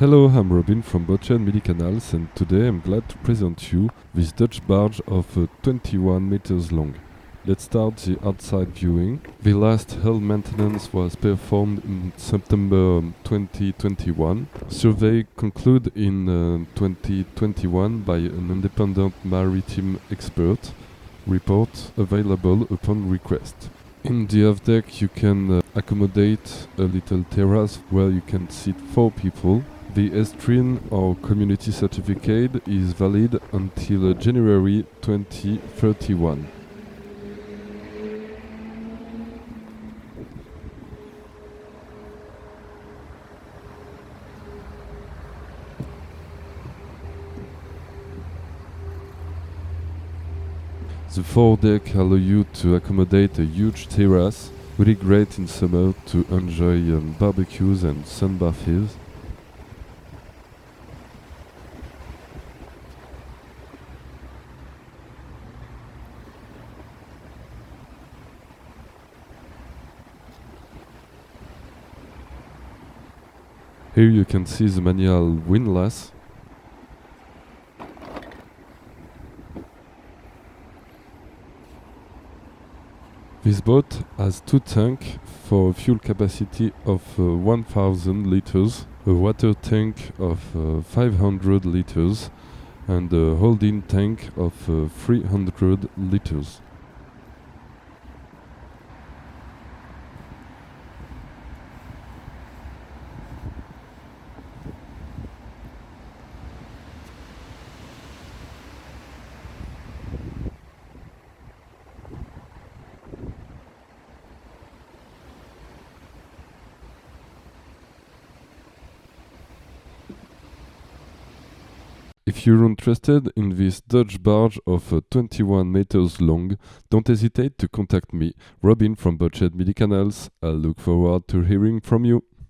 Hello, I'm Robin from Boatshed Canals, and today I'm glad to present you this Dutch barge of 21 meters long. Let's start the outside viewing. The last hull maintenance was performed in September 2021. Survey concluded in 2021 by an independent maritime expert. Report available upon request. In the aft deck you can accommodate a little terrace where you can seat 4 people. The Estrin or community certificate is valid until January 2031. The foredeck allows you to accommodate a huge terrace, really great in summer to enjoy barbecues and sun baths. Here you can see the manual windlass. This boat has 2 tanks for a fuel capacity of 1000 liters, a water tank of 500 liters and a holding tank of 300 liters. If you're interested in this Dutch barge of 21 meters long, don't hesitate to contact me, Robin from Boatshed Canals. I look forward to hearing from you.